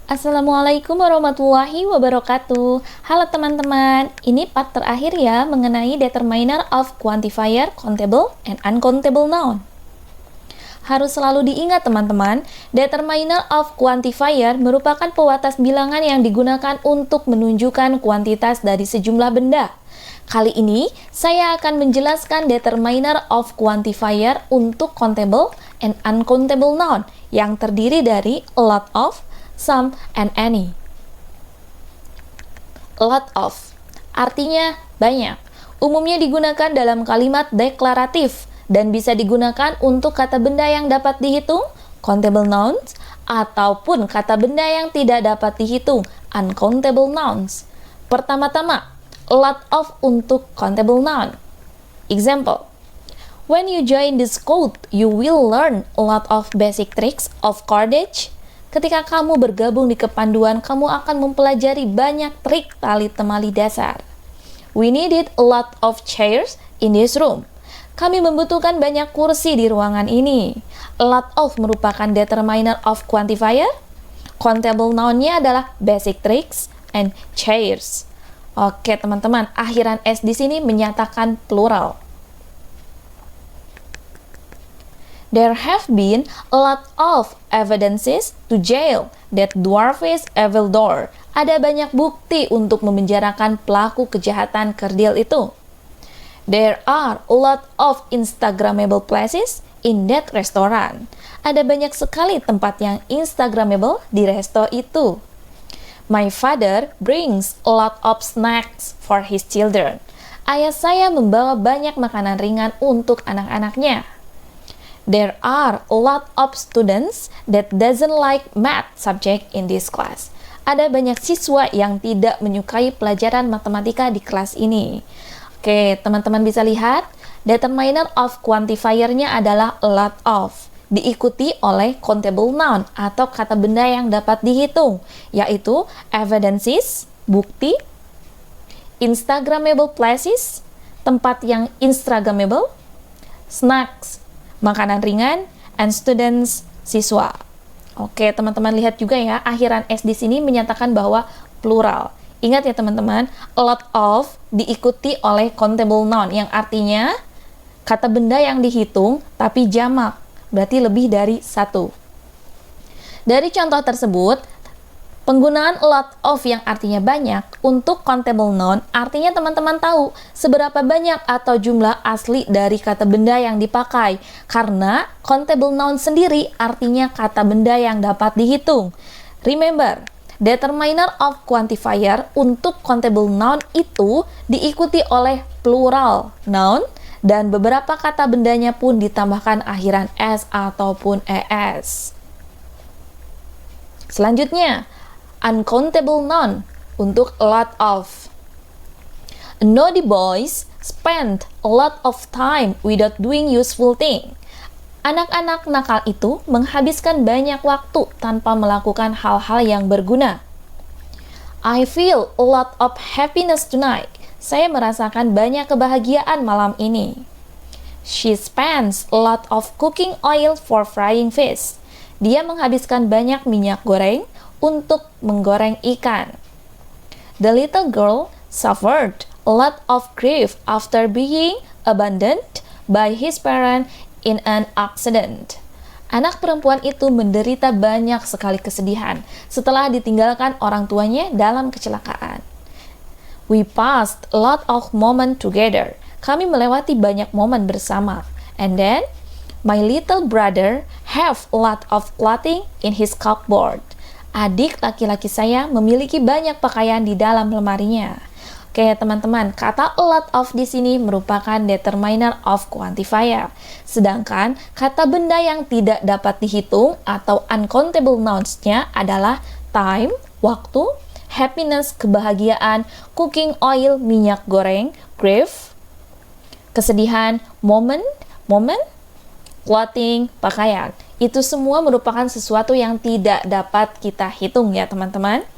Assalamualaikum warahmatullahi wabarakatuh. Halo teman-teman, ini part terakhir ya mengenai determiner of quantifier, countable, and uncountable noun. Harus selalu diingat teman-teman, determiner of quantifier merupakan pewatas bilangan yang digunakan untuk menunjukkan kuantitas dari sejumlah benda. Kali ini, saya akan menjelaskan determiner of quantifier untuk countable and uncountable noun yang terdiri dari a lot of, some, and any. A lot of artinya banyak. Umumnya digunakan dalam kalimat deklaratif dan bisa digunakan untuk kata benda yang dapat dihitung, countable nouns, ataupun kata benda yang tidak dapat dihitung, uncountable nouns. Pertama-tama, a lot of untuk countable noun. Example, when you join this code, you will learn a lot of basic tricks of cordage. Ketika kamu bergabung di kepanduan, kamu akan mempelajari banyak trik tali temali dasar. We needed a lot of chairs in this room. Kami membutuhkan banyak kursi di ruangan ini. A lot of merupakan determiner of quantifier. Countable noun-nya adalah basic tricks and chairs. Oke teman-teman, akhiran S di sini menyatakan plural. There have been a lot of evidences to jail that dwarfish evil door. Ada banyak bukti untuk memenjarakan pelaku kejahatan kerdil itu. There are a lot of Instagrammable places in that restaurant. Ada banyak sekali tempat yang Instagrammable di resto itu. My father brings a lot of snacks for his children. Ayah saya membawa banyak makanan ringan untuk anak-anaknya. There are a lot of students that doesn't like math subject in this class. Ada banyak siswa yang tidak menyukai pelajaran matematika di kelas ini. Oke, teman-teman bisa lihat, determiner of quantifier-nya adalah a lot of, diikuti oleh countable noun atau kata benda yang dapat dihitung, yaitu evidences, bukti, Instagrammable places, tempat yang Instagrammable, snacks, makanan ringan, and students, siswa. Oke, teman-teman lihat juga ya, akhiran S di sini menyatakan bahwa plural. Ingat ya teman-teman, a lot of diikuti oleh countable noun yang artinya kata benda yang dihitung tapi jamak, berarti lebih dari satu. Dari contoh tersebut, penggunaan a lot of yang artinya banyak untuk countable noun artinya teman-teman tahu seberapa banyak atau jumlah asli dari kata benda yang dipakai, karena countable noun sendiri artinya kata benda yang dapat dihitung. Remember, determiner of quantifier untuk countable noun itu diikuti oleh plural noun dan beberapa kata bendanya pun ditambahkan akhiran S ataupun ES. Selanjutnya, uncountable noun untuk a lot of. Naughty boys spend a lot of time without doing useful thing. Anak-anak nakal itu menghabiskan banyak waktu tanpa melakukan hal-hal yang berguna. I feel a lot of happiness tonight. Saya merasakan banyak kebahagiaan malam ini. She spends a lot of cooking oil for frying fish. Dia menghabiskan banyak minyak goreng untuk menggoreng ikan. The little girl suffered a lot of grief after being abandoned by his parents in an accident. Anak perempuan itu menderita banyak sekali kesedihan setelah ditinggalkan orang tuanya dalam kecelakaan. We passed a lot of moments together. Kami melewati banyak momen bersama. And then, my little brother have a lot of clothing in his cupboard. Adik laki-laki saya memiliki banyak pakaian di dalam lemarinya. Oke, teman-teman, kata a lot of di sini merupakan determiner of quantifier. Sedangkan kata benda yang tidak dapat dihitung atau uncountable nouns-nya adalah time, waktu, happiness, kebahagiaan, cooking oil, minyak goreng, grief, kesedihan, moment, clothing, pakaian. Itu semua merupakan sesuatu yang tidak dapat kita hitung ya, teman-teman.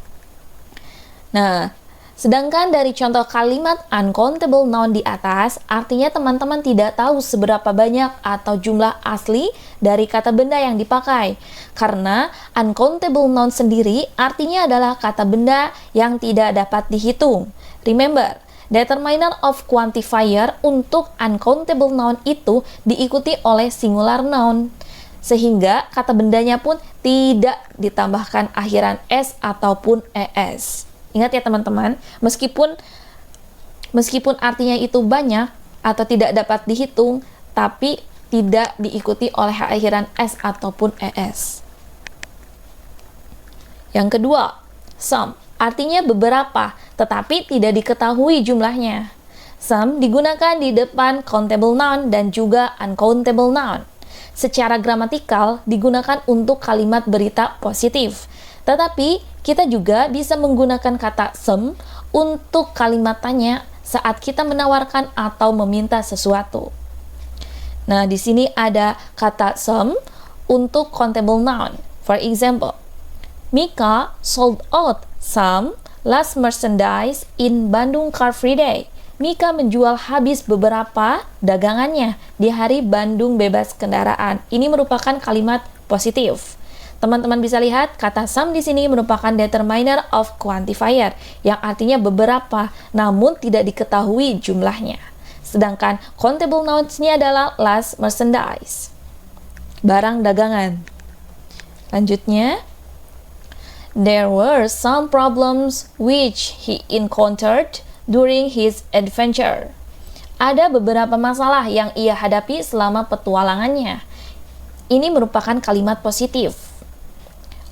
Nah, Sedangkan dari contoh kalimat uncountable noun di atas, artinya teman-teman tidak tahu seberapa banyak atau jumlah asli dari kata benda yang dipakai. Karena uncountable noun sendiri artinya adalah kata benda yang tidak dapat dihitung. Remember, determiner of quantifier untuk uncountable noun itu diikuti oleh singular noun. Sehingga kata bendanya pun tidak ditambahkan akhiran s ataupun es. Ingat ya teman-teman, meskipun artinya itu banyak atau tidak dapat dihitung, tapi tidak diikuti oleh akhiran s ataupun es. Yang kedua, some, artinya beberapa, tetapi tidak diketahui jumlahnya. Some digunakan di depan countable noun dan juga uncountable noun. Secara gramatikal digunakan untuk kalimat berita positif. Tetapi kita juga bisa menggunakan kata some untuk kalimat tanya saat kita menawarkan atau meminta sesuatu. Nah, di sini ada kata some untuk countable noun. For example, Mika sold out some last merchandise in Bandung Car Free Day. Mika menjual habis beberapa dagangannya di hari Bandung bebas kendaraan. Ini merupakan kalimat positif. Teman-teman bisa lihat kata some di sini merupakan determiner of quantifier yang artinya beberapa namun tidak diketahui jumlahnya. Sedangkan countable nouns-nya adalah last merchandise, barang dagangan. Lanjutnya, there were some problems which he encountered during his adventure. Ada beberapa masalah yang ia hadapi selama petualangannya. Ini merupakan kalimat positif.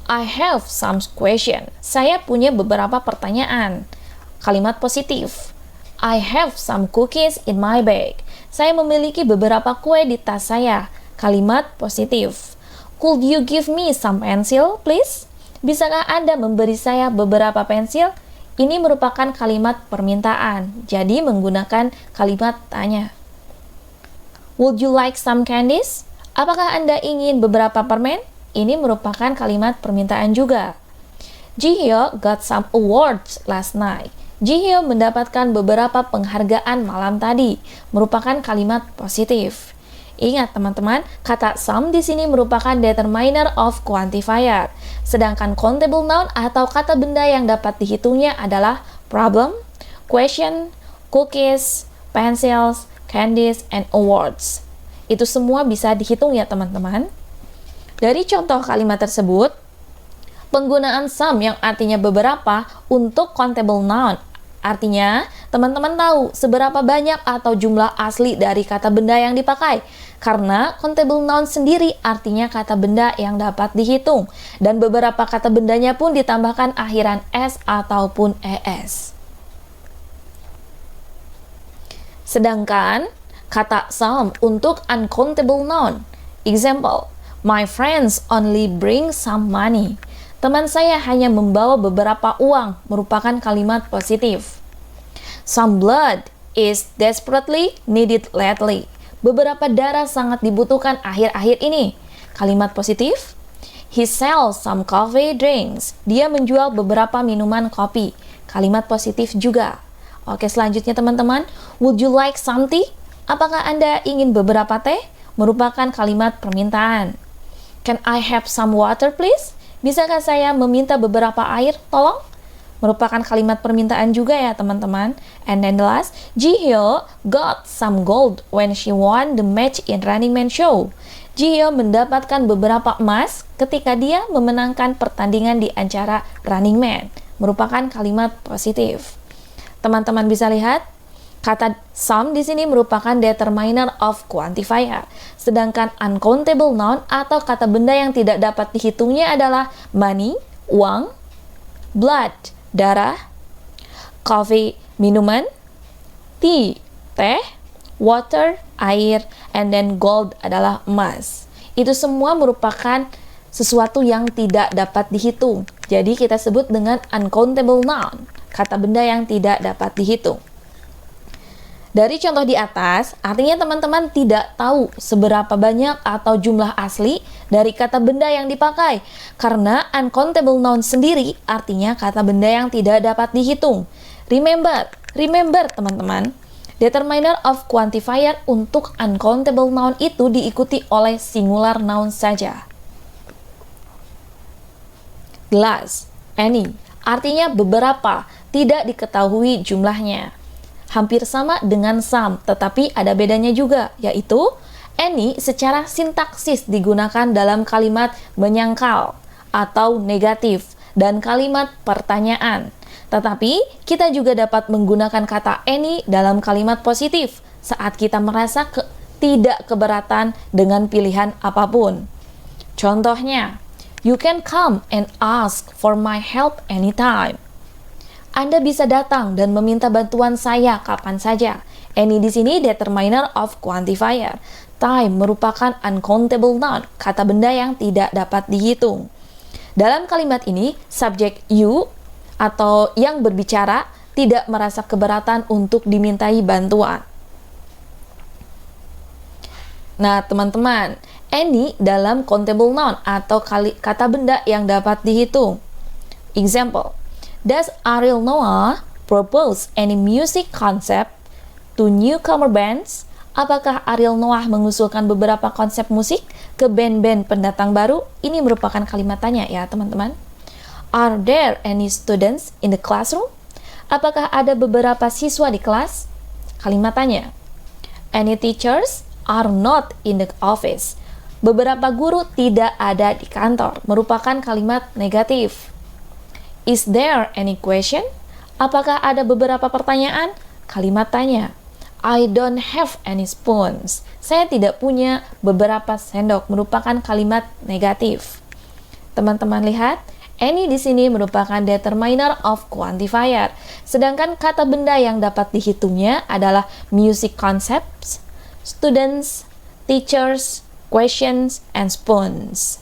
I have some question. Saya punya beberapa pertanyaan. Kalimat positif. I have some cookies in my bag. Saya memiliki beberapa kue di tas saya. Kalimat positif. Could you give me some pencil, please? Bisakah Anda memberi saya beberapa pensil? Ini merupakan kalimat permintaan. Jadi menggunakan kalimat tanya. Would you like some candies? Apakah Anda ingin beberapa permen? Ini merupakan kalimat permintaan juga. Ji-hyo got some awards last night. Ji-hyo mendapatkan beberapa penghargaan malam tadi. Merupakan kalimat positif. Ingat teman-teman, kata some di sini merupakan determiner of quantifier. Sedangkan countable noun atau kata benda yang dapat dihitungnya adalah problem, question, cookies, pencils, candies, and awards. Itu semua bisa dihitung ya teman-teman. Dari contoh kalimat tersebut, penggunaan some yang artinya beberapa untuk countable noun. Artinya, teman-teman tahu seberapa banyak atau jumlah asli dari kata benda yang dipakai. Karena countable noun sendiri artinya kata benda yang dapat dihitung. Dan beberapa kata bendanya pun ditambahkan akhiran s ataupun es. Sedangkan, kata some untuk uncountable noun. Example, my friends only bring some money. Teman saya hanya membawa beberapa uang, merupakan kalimat positif. Some blood is desperately needed lately. Beberapa darah sangat dibutuhkan akhir-akhir ini. Kalimat positif. He sells some coffee drinks. Dia menjual beberapa minuman kopi. Kalimat positif juga. Oke, selanjutnya teman-teman. Would you like some tea? Apakah Anda ingin beberapa teh? Merupakan kalimat permintaan. Can I have some water please? Bisakah saya meminta beberapa air? Tolong. Merupakan kalimat permintaan juga ya teman-teman. And then the last, Ji-hyo got some gold when she won the match in Running Man show. Ji-hyo mendapatkan beberapa emas ketika dia memenangkan pertandingan di acara Running Man. Merupakan kalimat positif. Teman-teman bisa lihat, kata some di sini merupakan determiner of quantifier. Sedangkan uncountable noun atau kata benda yang tidak dapat dihitungnya adalah money, uang, blood, darah, coffee, minuman, tea, teh, water, air, and then gold adalah emas. Itu semua merupakan sesuatu yang tidak dapat dihitung. Jadi kita sebut dengan uncountable noun, kata benda yang tidak dapat dihitung. Dari contoh di atas, artinya teman-teman tidak tahu seberapa banyak atau jumlah asli dari kata benda yang dipakai. Karena uncountable noun sendiri artinya kata benda yang tidak dapat dihitung. Remember teman-teman, determiner of quantifier untuk uncountable noun itu diikuti oleh singular noun saja. Glass, any, artinya beberapa, tidak diketahui jumlahnya. Hampir sama dengan some, tetapi ada bedanya juga, yaitu any secara sintaksis digunakan dalam kalimat menyangkal atau negatif dan kalimat pertanyaan. Tetapi kita juga dapat menggunakan kata any dalam kalimat positif saat kita merasa tidak keberatan dengan pilihan apapun. Contohnya, you can come and ask for my help anytime. Anda bisa datang dan meminta bantuan saya kapan saja. Any di sini determiner of quantifier. Time merupakan uncountable noun, kata benda yang tidak dapat dihitung. Dalam kalimat ini, subjek you atau yang berbicara tidak merasa keberatan untuk dimintai bantuan. Nah, teman-teman, any dalam countable noun atau kata benda yang dapat dihitung. Example, does Ariel Noah propose any music concept to newcomer bands? Apakah Ariel Noah mengusulkan beberapa konsep musik ke band-band pendatang baru? Ini merupakan kalimat tanya ya, teman-teman. Are there any students in the classroom? Apakah ada beberapa siswa di kelas? Kalimat tanya. Any teachers are not in the office. Beberapa guru tidak ada di kantor, merupakan kalimat negatif. Is there any question? Apakah ada beberapa pertanyaan? Kalimat tanya. I don't have any spoons. Saya tidak punya beberapa sendok, merupakan kalimat negatif. Teman-teman lihat, any di sini merupakan determiner of quantifier. Sedangkan kata benda yang dapat dihitungnya adalah music concepts, students, teachers, questions, and spoons.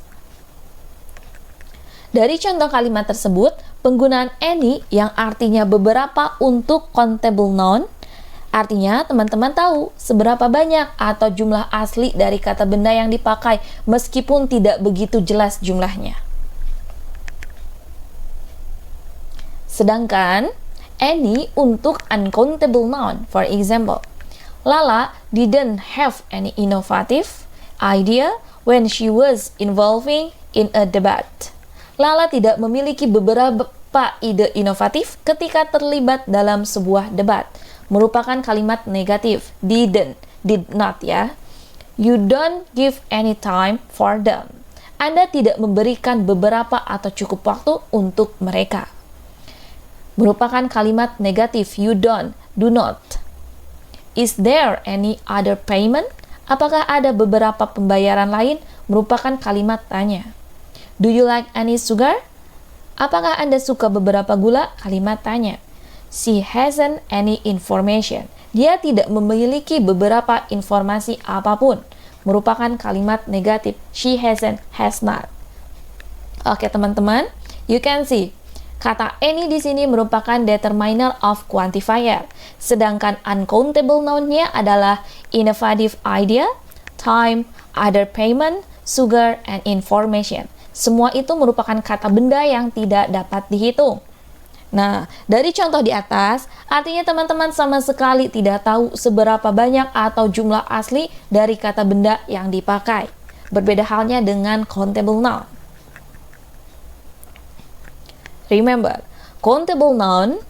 Dari contoh kalimat tersebut, penggunaan any yang artinya beberapa untuk countable noun, artinya teman-teman tahu seberapa banyak atau jumlah asli dari kata benda yang dipakai meskipun tidak begitu jelas jumlahnya. Sedangkan any untuk uncountable noun, for example, Lala didn't have any innovative idea when she was involving in a debate. Lala tidak memiliki beberapa ide inovatif ketika terlibat dalam sebuah debat. Merupakan kalimat negatif. Did not ya. You don't give any time for them. Anda tidak memberikan beberapa atau cukup waktu untuk mereka. Merupakan kalimat negatif. You don't, do not. Is there any other payment? Apakah ada beberapa pembayaran lain? Merupakan kalimat tanya. Do you like any sugar? Apakah Anda suka beberapa gula? Kalimat tanya. She hasn't any information. Dia tidak memiliki beberapa informasi apapun. Merupakan kalimat negatif. She hasn't, has not. Oke teman-teman, you can see. Kata any di sini merupakan determiner of quantifier. Sedangkan uncountable noun-nya adalah innovative idea, time, other payment, sugar, and information. Semua itu merupakan kata benda yang tidak dapat dihitung. Nah, dari contoh di atas, artinya teman-teman sama sekali tidak tahu seberapa banyak atau jumlah asli dari kata benda yang dipakai. Berbeda halnya dengan countable noun. Remember, countable noun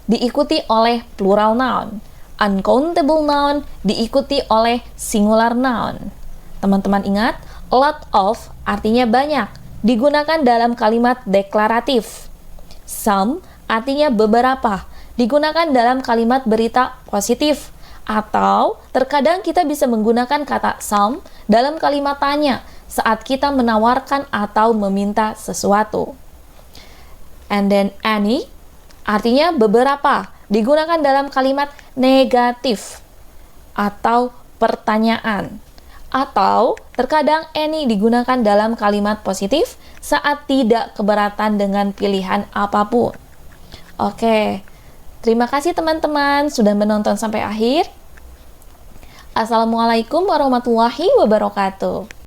diikuti oleh plural noun. Uncountable noun diikuti oleh singular noun. Teman-teman ingat, lot of artinya banyak, digunakan dalam kalimat deklaratif. Some artinya beberapa, digunakan dalam kalimat berita positif. Atau terkadang kita bisa menggunakan kata some dalam kalimat tanya saat kita menawarkan atau meminta sesuatu. And then any artinya beberapa, digunakan dalam kalimat negatif atau pertanyaan. Atau terkadang any digunakan dalam kalimat positif saat tidak keberatan dengan pilihan apapun. Oke, terima kasih teman-teman sudah menonton sampai akhir. Assalamualaikum warahmatullahi wabarakatuh.